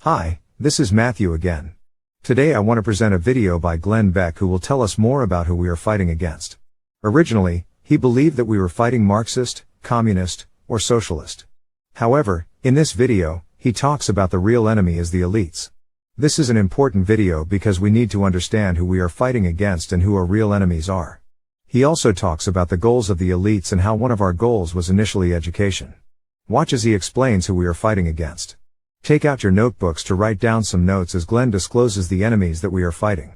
Hi, this is Matthew again. Today I want to present a video by Glen Beck who will tell us more about who we are fighting against. Originally, he believed that we were fighting Marxist, communist, or socialist. However, in this video, he talks about the real enemy as the elites. This is an important video because we need to understand who we are fighting against and who our real enemies are. He also talks about the goals of the elites and how one of our goals was initially education. Watch as he explains who we are fighting against. Take out your notebooks to write down some notes as Glen discloses the enemies that we are fighting.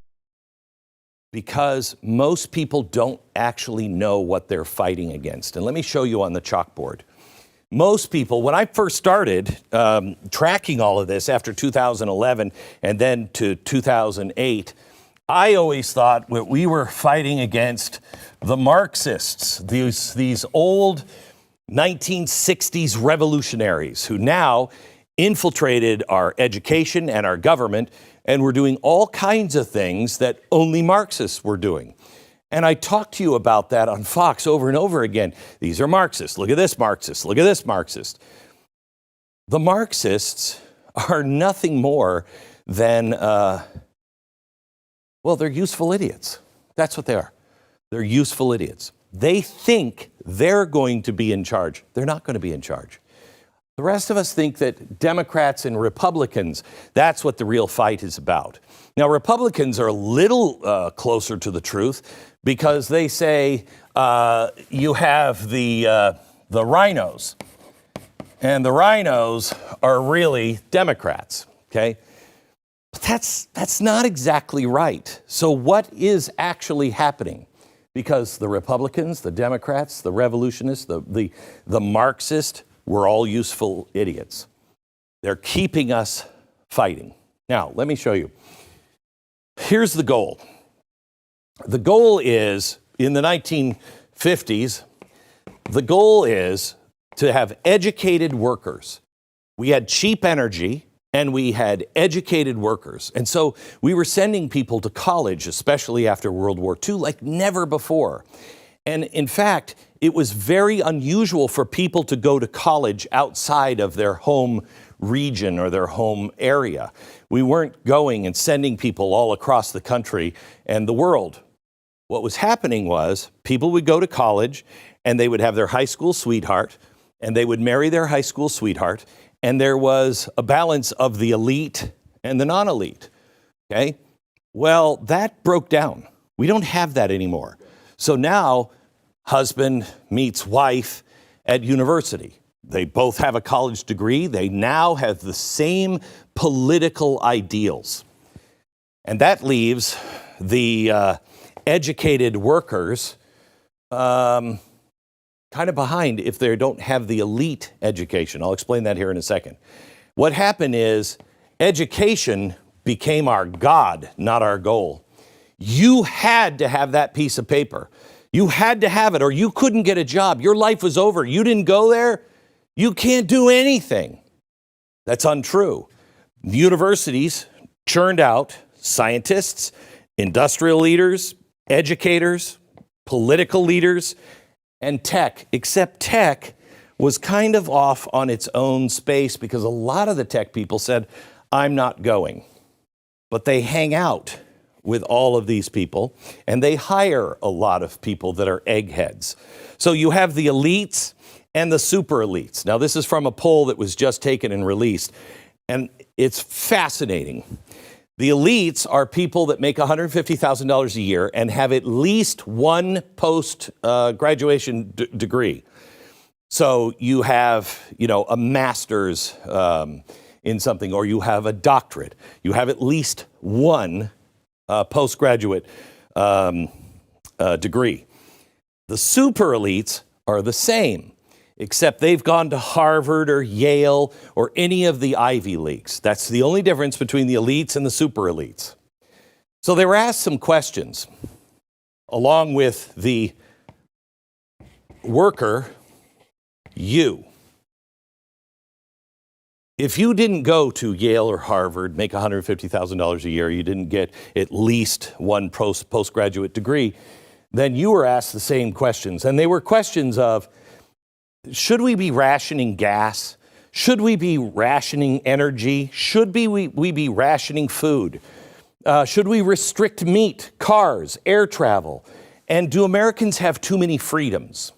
Because most people don't actually know what they're fighting against. And let me show you on the chalkboard. Most people, when I first started tracking all of this after 2011 and then to 2008, I always thought we were fighting against the Marxists, these old 1960s revolutionaries who now infiltrated our education and our government and were doing all kinds of things that only Marxists were doing. And I talked to you about that on Fox over and over again. These are Marxists. Look at this Marxist. Look at this Marxist. The Marxists are nothing more than, they're useful idiots. That's what they are. They're useful idiots. They think they're going to be in charge. They're not going to be in charge. The rest of us think that Democrats and Republicans, that's what the real fight is about. Now, Republicans are a little closer to the truth because they say you have the rhinos, and the rhinos are really Democrats, okay? But that's not exactly right. So what is actually happening? Because the Republicans, the Democrats, the revolutionists, the Marxists, we're all useful idiots. They're keeping us fighting. Now, let me show you. Here's the goal. The goal is, in the 1950s, the goal is to have educated workers. We had cheap energy and we had educated workers. And so we were sending people to college, especially after World War II, like never before. And in fact, it was very unusual for people to go to college outside of their home region or their home area. We weren't going and sending people all across the country and the world. What was happening was people would go to college and they would have their high school sweetheart and they would marry their high school sweetheart, and there was a balance of the elite and the non-elite. Okay? Well, that broke down. We don't have that anymore. So now, husband meets wife at university. They both have a college degree. They now have the same political ideals. And that leaves the educated workers kind of behind if they don't have the elite education. I'll explain that here in a second. What happened is education became our God, not our goal. You had to have that piece of paper. You had to have it or you couldn't get a job. Your life was over. You didn't go there. You can't do anything. That's untrue. The universities churned out scientists, industrial leaders, educators, political leaders, and tech, except tech was kind of off on its own space because a lot of the tech people said, I'm not going. But they hang out with all of these people, and they hire a lot of people that are eggheads. So you have the elites and the super elites. Now, this is from a poll that was just taken and released, and it's fascinating. The elites are people that make $150,000 a year and have at least one post-graduation degree. So you have, a master's in something, or you have a doctorate. You have at least one postgraduate degree. The super elites are the same, except they've gone to Harvard or Yale or any of the Ivy Leagues. That's the only difference between the elites and the super elites. So they were asked some questions along with the worker, you. If you didn't go to Yale or Harvard, make $150,000 a year, you didn't get at least one postgraduate degree, then you were asked the same questions. And they were questions of, should we be rationing gas? Should we be rationing energy? Should we be rationing food? Should we restrict meat, cars, air travel? And do Americans have too many freedoms?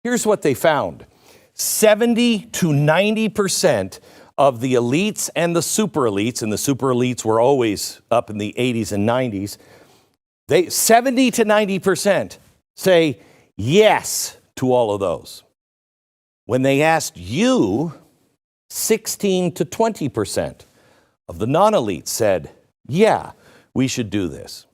Here's what they found. 70 to 90% of the elites and the super elites, and the super elites were always up in the 80s and 90s, 70 to 90% say yes to all of those. When they asked you, 16 to 20% of the non-elites said, yeah, we should do this.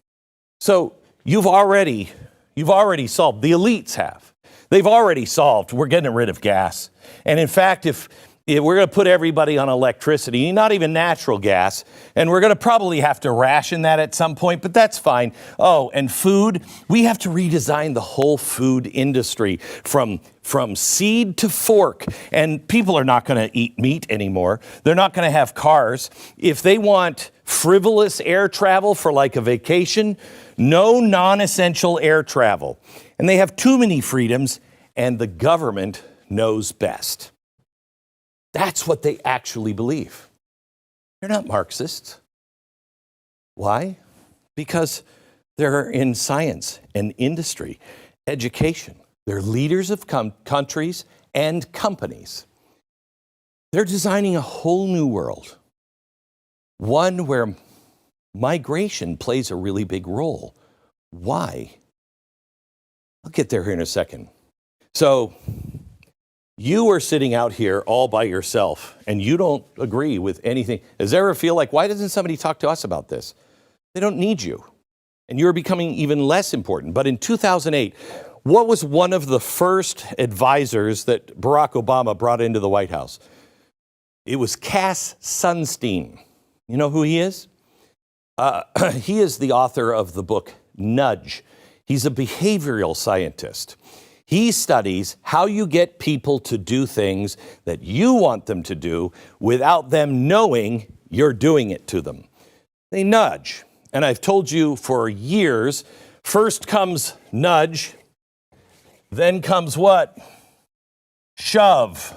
So you've already solved, the elites have. They've already solved, we're getting rid of gas. And in fact, if we're going to put everybody on electricity, not even natural gas, and we're going to probably have to ration that at some point, but that's fine. Oh, and food, we have to redesign the whole food industry from seed to fork. And people are not going to eat meat anymore. They're not going to have cars. If they want frivolous air travel for like a vacation, no non-essential air travel. And they have too many freedoms, and the government knows best. That's what they actually believe. They're not Marxists. Why? Because they're in science and industry, education. They're leaders of countries and companies. They're designing a whole new world, one where migration plays a really big role. Why? I'll get there here in a second. So, you are sitting out here all by yourself, and you don't agree with anything. Does it ever feel like, why doesn't somebody talk to us about this? They don't need you, and you're becoming even less important. But in 2008, what was one of the first advisors that Barack Obama brought into the White House? It was Cass Sunstein. You know who he is? He is the author of the book Nudge. He's a behavioral scientist. He studies how you get people to do things that you want them to do without them knowing you're doing it to them. They nudge. And I've told you for years, first comes nudge, then comes what? Shove.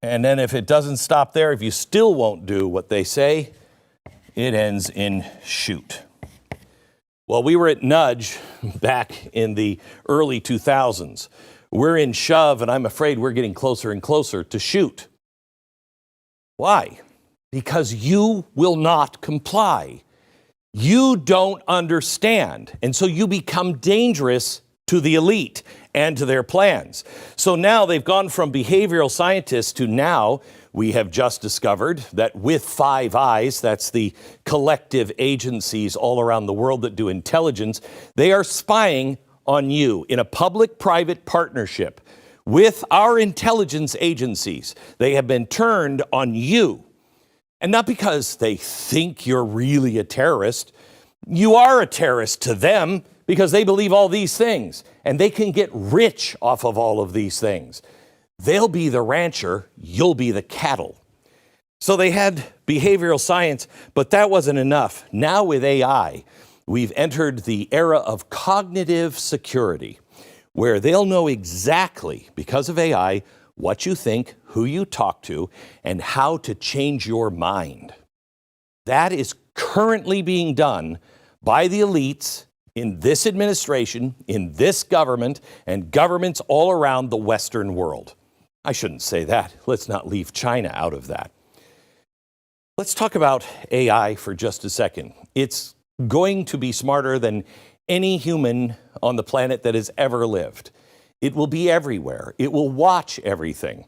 And then if it doesn't stop there, if you still won't do what they say, it ends in shoot. Well, we were at nudge back in the early 2000s. We're in shove, and I'm afraid we're getting closer and closer to shoot. Why? Because you will not comply. You don't understand, and so you become dangerous to the elite and to their plans. So now they've gone from behavioral scientists to now we have just discovered that with Five Eyes, that's the collective agencies all around the world that do intelligence, they are spying on you in a public-private partnership with our intelligence agencies. They have been turned on you. And not because they think you're really a terrorist. You are a terrorist to them because they believe all these things, and they can get rich off of all of these things. They'll be the rancher, you'll be the cattle. So they had behavioral science, but that wasn't enough. Now with AI, we've entered the era of cognitive security, where they'll know exactly, because of AI, what you think, who you talk to, and how to change your mind. That is currently being done by the elites in this administration, in this government, and governments all around the Western world. I shouldn't say that. Let's not leave China out of that. Let's talk about AI for just a second. It's going to be smarter than any human on the planet that has ever lived. It will be everywhere. It will watch everything.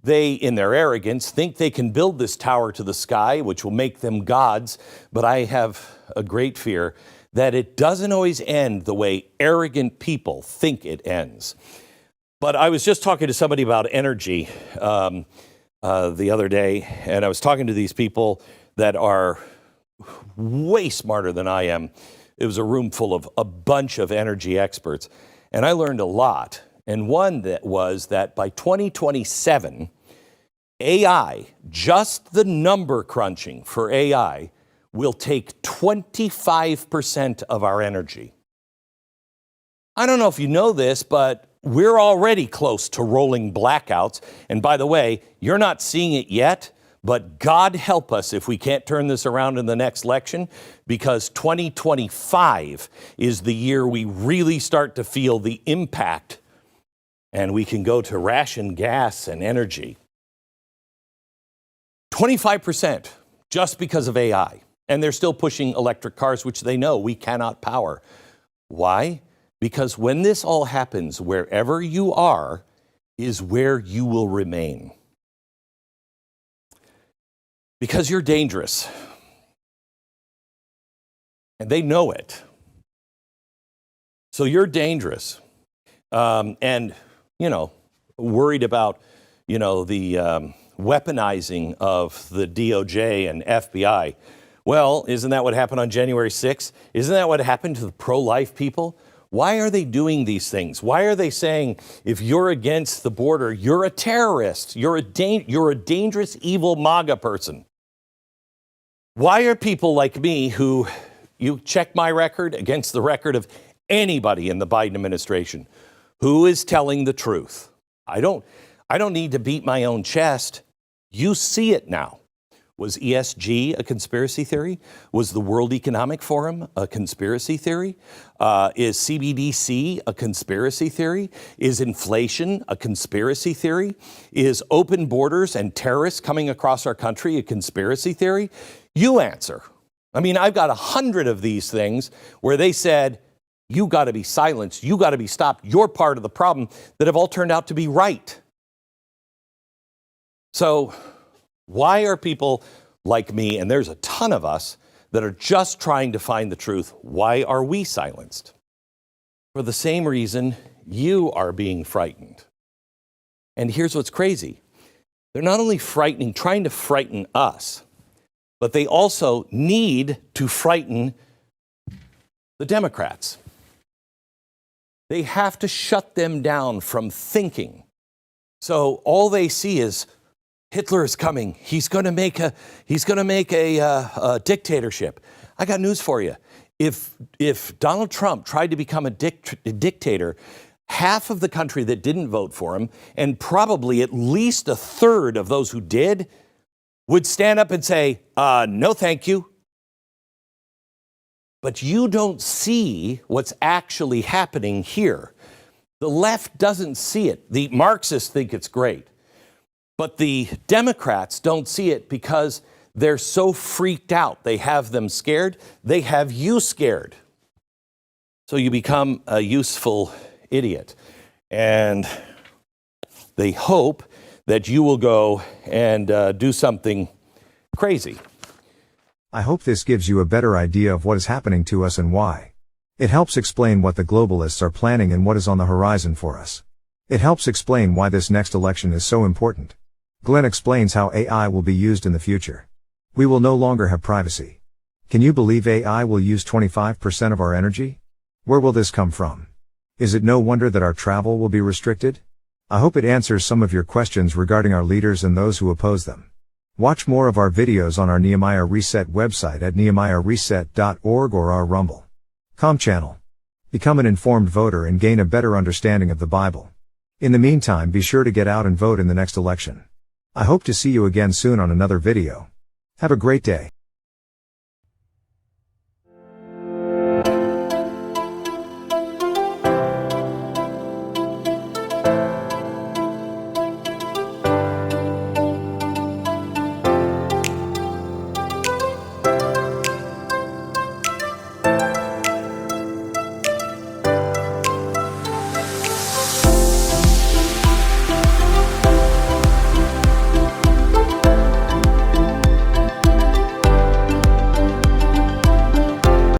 They, in their arrogance, think they can build this tower to the sky, which will make them gods. But I have a great fear that it doesn't always end the way arrogant people think it ends. But I was just talking to somebody about energy the other day, and I was talking to these people that are way smarter than I am. It was a room full of a bunch of energy experts, and I learned a lot. And one that was that by 2027, AI, just the number crunching for AI, will take 25% of our energy. I don't know if you know this, but We're already close to rolling blackouts. And by the way, you're not seeing it yet, but God help us if we can't turn this around in the next election, because 2025 is the year we really start to feel the impact, and we can go to ration gas and energy. 25% just because of AI. And they're still pushing electric cars, which they know we cannot power. Why? Because when this all happens, wherever you are is where you will remain. Because you're dangerous. And they know it. So you're dangerous. And, worried about, the weaponizing of the DOJ and FBI. Well, isn't that what happened on January 6th? Isn't that what happened to the pro-life people? Why are they doing these things? Why are they saying, if you're against the border, you're a terrorist, you're a dangerous, evil MAGA person? Why are people like me, who, you check my record against the record of anybody in the Biden administration, who is telling the truth? I don't need to beat my own chest. You see it now. Was ESG a conspiracy theory? Was the World Economic Forum a conspiracy theory? Is CBDC a conspiracy theory? Is inflation a conspiracy theory? Is open borders and terrorists coming across our country a conspiracy theory? You answer. I mean, I've got 100 of these things where they said, you got to be silenced, you got to be stopped, you're part of the problem, that have all turned out to be right. So why are people like me, and there's a ton of us, that are just trying to find the truth, why are we silenced? For the same reason you are being frightened. And here's what's crazy. They're not only trying to frighten us, but they also need to frighten the Democrats. They have to shut them down from thinking. So all they see is, Hitler is coming. He's going to make a dictatorship. I got news for you. If Donald Trump tried to become a dictator, half of the country that didn't vote for him, and probably at least a third of those who did, would stand up and say, no, thank you. But you don't see what's actually happening here. The left doesn't see it. The Marxists think it's great. But the Democrats don't see it because they're so freaked out. They have them scared. They have you scared. So you become a useful idiot. And they hope that you will go and do something crazy. I hope this gives you a better idea of what is happening to us and why. It helps explain what the globalists are planning and what is on the horizon for us. It helps explain why this next election is so important. Glen explains how AI will be used in the future. We will no longer have privacy. Can you believe AI will use 25% of our energy? Where will this come from? Is it no wonder that our travel will be restricted? I hope it answers some of your questions regarding our leaders and those who oppose them. Watch more of our videos on our Nehemiah Reset website at nehemiahreset.org or our Rumble.com channel. Become an informed voter and gain a better understanding of the Bible. In the meantime, be sure to get out and vote in the next election. I hope to see you again soon on another video. Have a great day.